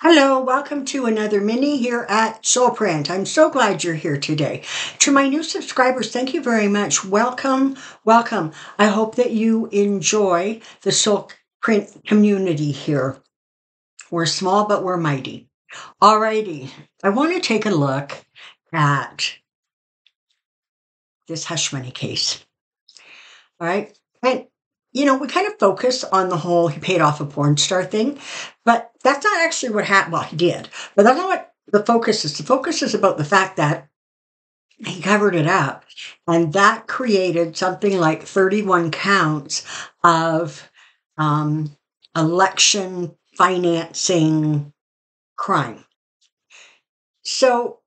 Hello, welcome to another mini here at Soulprint. I'm so glad you're here today. To my new subscribers, thank you very much. Welcome, welcome. I hope that you enjoy the Soulprint community here. We're small, but we're mighty. Alrighty, I want to take a look at this hush money case. All right. And, we kind of focus on the whole he paid off a porn star thing, but that's not actually what happened. Well, he did, but that's not what the focus is. The focus is about the fact that he covered it up, and that created something like 31 counts of election financing crime. So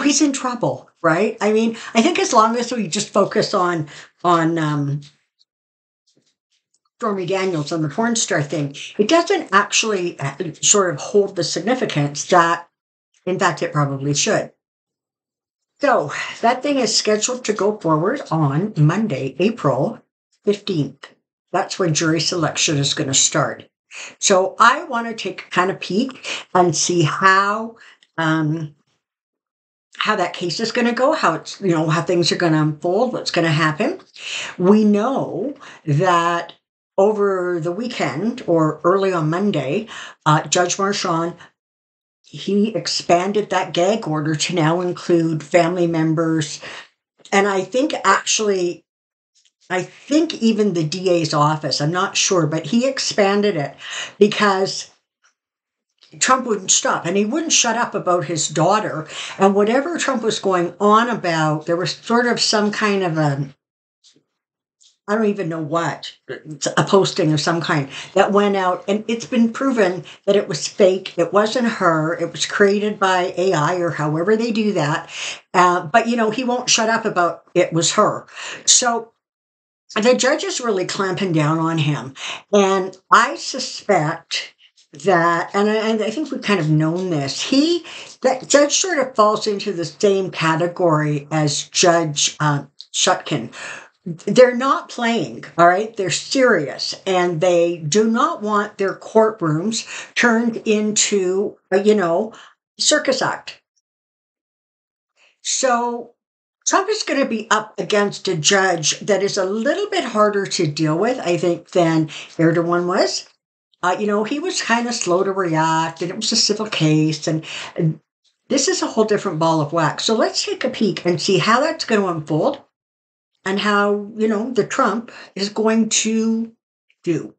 he's in trouble, right? I mean, I think as long as we just focus on Stormy Daniels and the porn star thing, it doesn't actually sort of hold the significance that, in fact, it probably should. So that thing is scheduled to go forward on Monday, April 15th. That's when jury selection is going to start. So I want to take a kind of peek and see how that case is going to go, how it's, how things are going to unfold, what's going to happen. We know that over the weekend or early on Monday, Judge Marchand, he expanded that gag order to now include family members. And I think even the DA's office, I'm not sure, but he expanded it because Trump wouldn't stop, and he wouldn't shut up about his daughter. And whatever Trump was going on about, there was sort of some kind of I don't even know what, a posting of some kind that went out, and it's been proven that it was fake. It wasn't her. It was created by AI or however they do that. But, he won't shut up about it was her. So the judge is really clamping down on him. And I suspect that, and I think we've kind of known this, that judge sort of falls into the same category as Judge Shutkin. They're not playing, all right? They're serious, and they do not want their courtrooms turned into a, circus act. So Trump is going to be up against a judge that is a little bit harder to deal with, I think, than Erdogan was. He was kind of slow to react, and it was a civil case, and this is a whole different ball of wax. So let's take a peek and see how that's going to unfold and how, the Trump is going to do.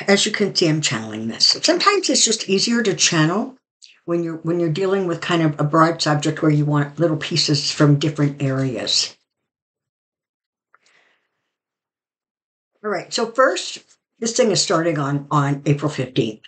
As you can see, I'm channeling this. Sometimes it's just easier to channel when you're dealing with kind of a broad subject where you want little pieces from different areas. All right. So first, this thing is starting on April 15th.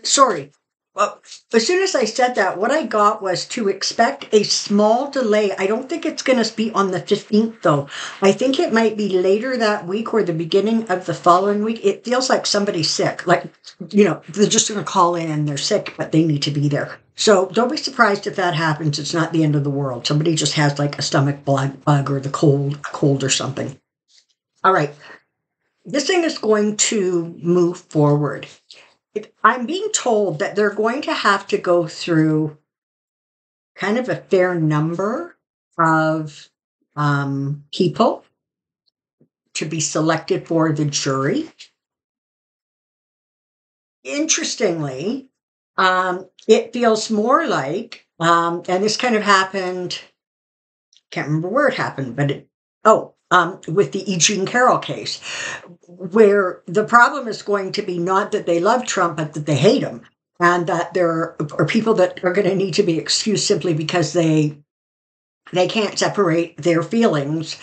Sorry. Well, as soon as I said that, what I got was to expect a small delay. I don't think it's going to be on the 15th, though. I think it might be later that week or the beginning of the following week. It feels like somebody's sick. Like, they're just going to call in and they're sick, but they need to be there. So don't be surprised if that happens. It's not the end of the world. Somebody just has like a stomach bug or the cold or something. All right. This thing is going to move forward. I'm being told that they're going to have to go through kind of a fair number of people to be selected for the jury. Interestingly, it feels more like, and this kind of happened, can't remember where it happened, but with the E. Jean Carroll case, where the problem is going to be not that they love Trump, but that they hate him, and that there are people that are going to need to be excused simply because they can't separate their feelings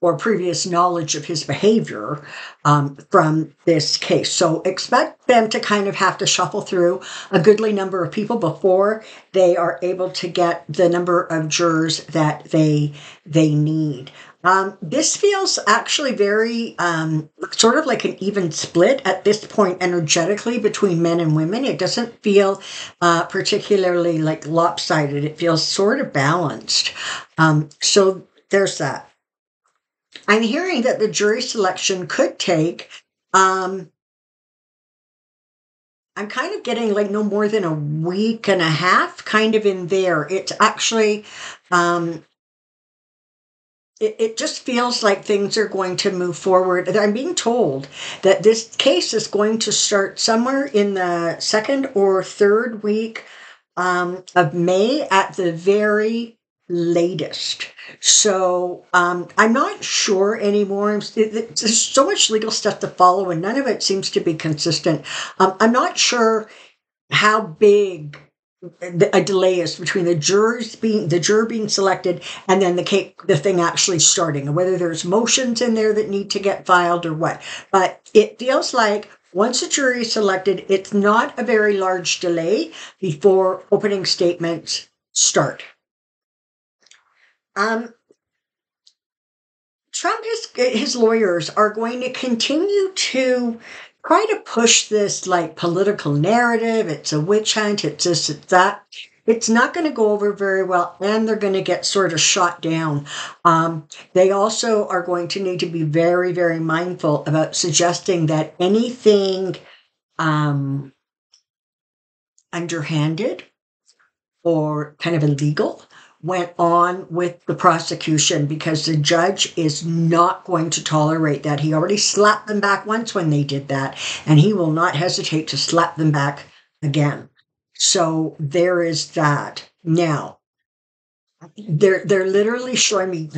or previous knowledge of his behavior from this case. So expect them to kind of have to shuffle through a goodly number of people before they are able to get the number of jurors that they need. This feels actually very sort of like an even split at this point energetically between men and women. It doesn't feel particularly like lopsided. It feels sort of balanced. So there's that. I'm hearing that the jury selection could take, um, I'm kind of getting like no more than a week and a half kind of in there. It's actually, um, it just feels like things are going to move forward. I'm being told that this case is going to start somewhere in the second or third week of May at the very latest. So I'm not sure anymore. There's so much legal stuff to follow, and none of it seems to be consistent. I'm not sure how big a delay is between the juror being selected and then the thing actually starting, and whether there's motions in there that need to get filed or what. But it feels like once a jury is selected, it's not a very large delay before opening statements start. Um, Trump, his lawyers are going to continue to try to push this like political narrative. It's a witch hunt. It's this, it's that. It's not going to go over very well, and they're going to get sort of shot down. They also are going to need to be very, very mindful about suggesting that anything um, underhanded or kind of illegal went on with the prosecution, because the judge is not going to tolerate that. He already slapped them back once when they did that, and he will not hesitate to slap them back again. So there is that. Now, they're literally showing me,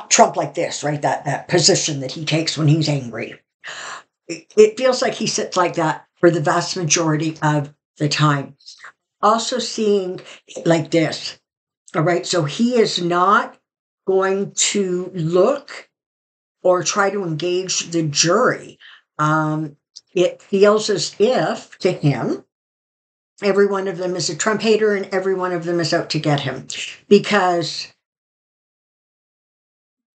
Trump like this, right? That position that he takes when he's angry. It feels like he sits like that for the vast majority of the time. Also seeing like this. All right. So he is not going to look or try to engage the jury. It feels as if to him, every one of them is a Trump hater and every one of them is out to get him, because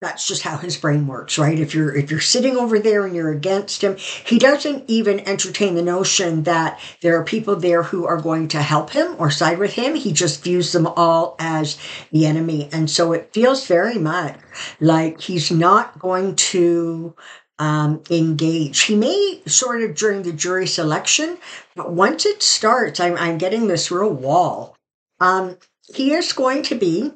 that's just how his brain works, right? If you're sitting over there and you're against him, he doesn't even entertain the notion that there are people there who are going to help him or side with him. He just views them all as the enemy. And so it feels very much like he's not going to engage. He may sort of during the jury selection, but once it starts, I'm getting this real wall. He is going to be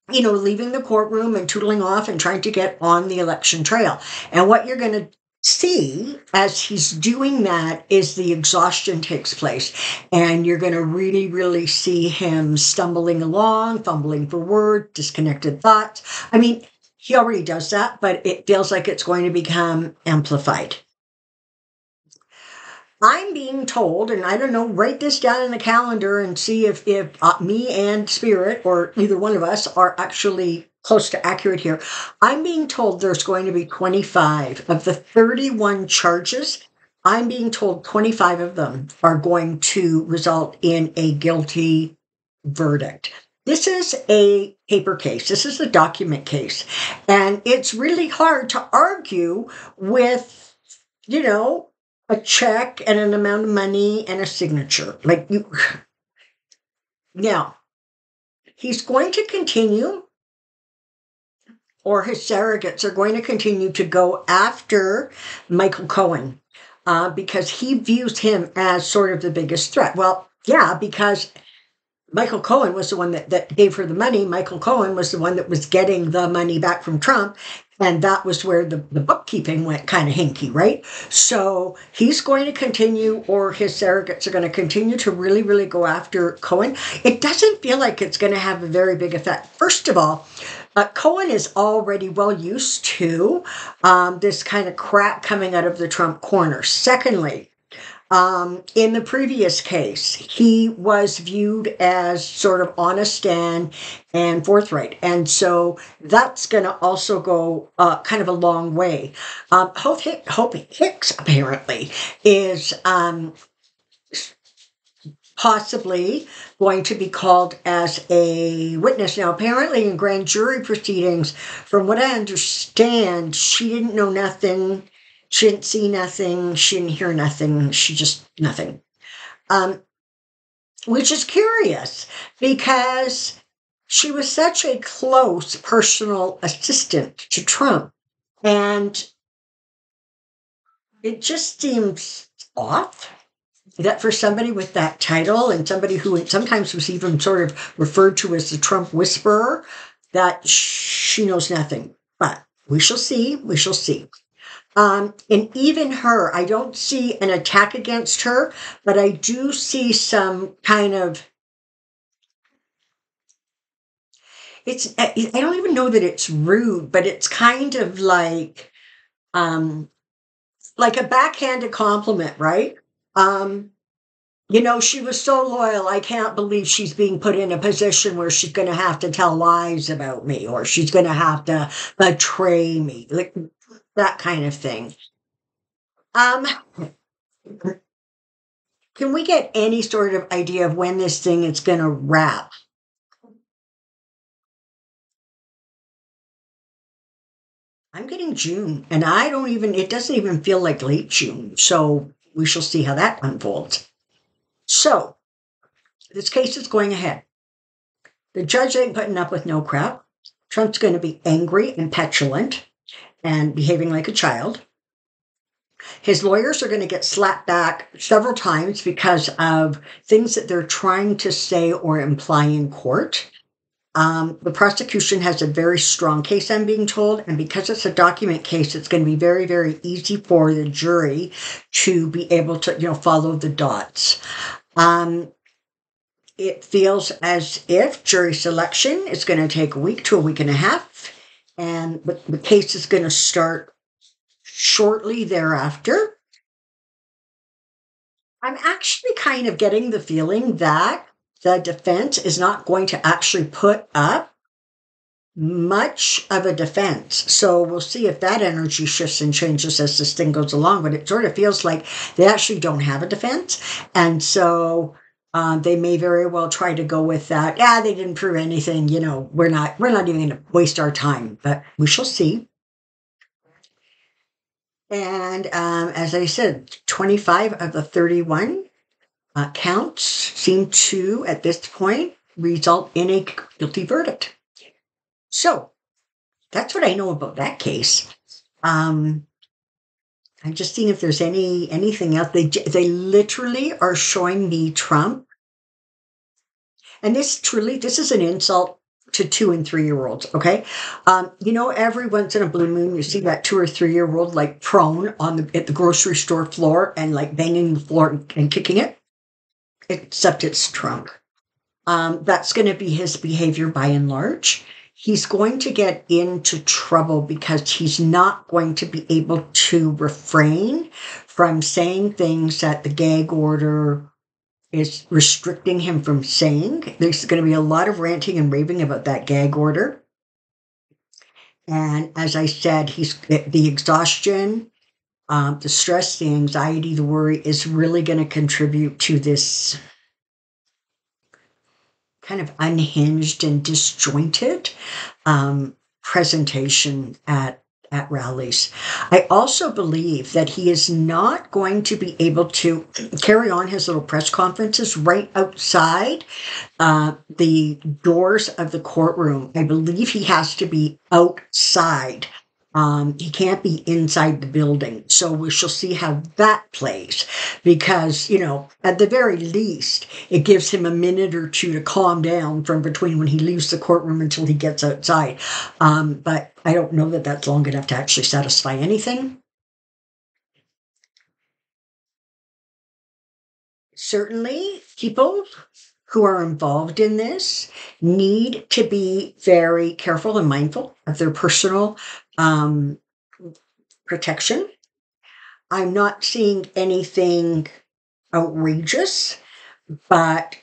leaving the courtroom and tootling off and trying to get on the election trail. And what you're going to see as he's doing that is the exhaustion takes place. And you're going to really, really see him stumbling along, fumbling for words, disconnected thoughts. I mean, he already does that, but it feels like it's going to become amplified. I'm being told, and I don't know, write this down in the calendar and see if me and Spirit, or either one of us, are actually close to accurate here. I'm being told there's going to be 25 of the 31 charges. I'm being told 25 of them are going to result in a guilty verdict. This is a paper case. This is a document case. And it's really hard to argue with, a check and an amount of money and a signature. Now, he's going to continue, or his surrogates are going to continue to go after Michael Cohen because he views him as sort of the biggest threat. Well, yeah, because Michael Cohen was the one that gave her the money. Michael Cohen was the one that was getting the money back from Trump. And that was where the bookkeeping went kind of hinky, right? So he's going to continue, or his surrogates are going to continue to really, really go after Cohen. It doesn't feel like it's going to have a very big effect. First of all, Cohen is already well used to this kind of crap coming out of the Trump corner. Secondly, in the previous case, he was viewed as sort of honest and forthright. And so that's going to also go kind of a long way. Hope Hicks apparently is possibly going to be called as a witness. Now, apparently in grand jury proceedings, from what I understand, she didn't know nothing. She didn't see nothing. She didn't hear nothing. She just nothing. Which is curious because she was such a close personal assistant to Trump. And it just seems off that for somebody with that title and somebody who sometimes was even sort of referred to as the Trump whisperer, that she knows nothing. But we shall see. We shall see. And even her, I don't see an attack against her, but I do see some kind of, I don't even know that it's rude, but it's kind of like a backhanded compliment, right? Um, she was so loyal. I can't believe she's being put in a position where she's going to have to tell lies about me or she's going to have to betray me, like that kind of thing. Um, can we get any sort of idea of when this thing is going to wrap? I'm getting June, and it doesn't even feel like late June. So we shall see how that unfolds. So this case is going ahead. The judge ain't putting up with no crap. Trump's going to be angry and petulant and behaving like a child. His lawyers are going to get slapped back several times because of things that they're trying to say or imply in court. The prosecution has a very strong case, I'm being told, and because it's a document case, it's going to be very, very easy for the jury to be able to, follow the dots. It feels as if jury selection is going to take a week to a week and a half, and the case is going to start shortly thereafter. I'm actually kind of getting the feeling that the defense is not going to actually put up much of a defense. So we'll see if that energy shifts and changes as this thing goes along. But it sort of feels like they actually don't have a defense. And so they may very well try to go with that. Yeah, they didn't prove anything. We're not even going to waste our time, but we shall see. And as I said, 25 of the 31 counts seem to, at this point, result in a guilty verdict. So that's what I know about that case. I'm just seeing if there's anything else. They literally are showing me Trump, and this is an insult to 2 and 3 year olds. Okay, every once in a blue moon you see that 2 or 3 year old like prone at the grocery store floor and like banging the floor and kicking it. Except it's Trump. That's going to be his behavior by and large. He's going to get into trouble because he's not going to be able to refrain from saying things that the gag order is restricting him from saying. There's going to be a lot of ranting and raving about that gag order. And as I said, the exhaustion, the stress, the anxiety, the worry is really going to contribute to this kind of unhinged and disjointed presentation at rallies. I also believe that he is not going to be able to carry on his little press conferences right outside the doors of the courtroom. I believe he has to be outside. He can't be inside the building. So we shall see how that plays because, at the very least, it gives him a minute or two to calm down from between when he leaves the courtroom until he gets outside. But I don't know that that's long enough to actually satisfy anything. Certainly, people who are involved in this need to be very careful and mindful of their personal protection. I'm not seeing anything outrageous, but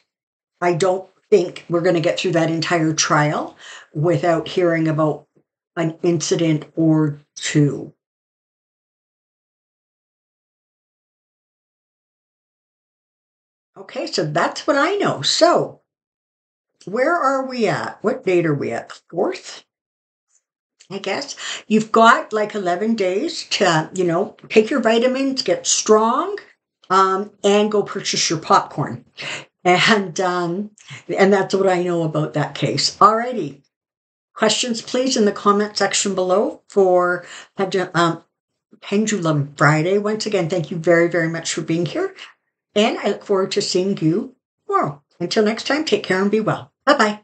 I don't think we're going to get through that entire trial without hearing about an incident or two. Okay, so that's what I know. So where are we at? What date are we at? The 4th, I guess. You've got like 11 days to, take your vitamins, get strong, and go purchase your popcorn. And that's what I know about that case. Alrighty. Questions, please, in the comment section below for Pendulum Friday. Once again, thank you very, very much for being here. And I look forward to seeing you tomorrow. Until next time, take care and be well. Bye bye.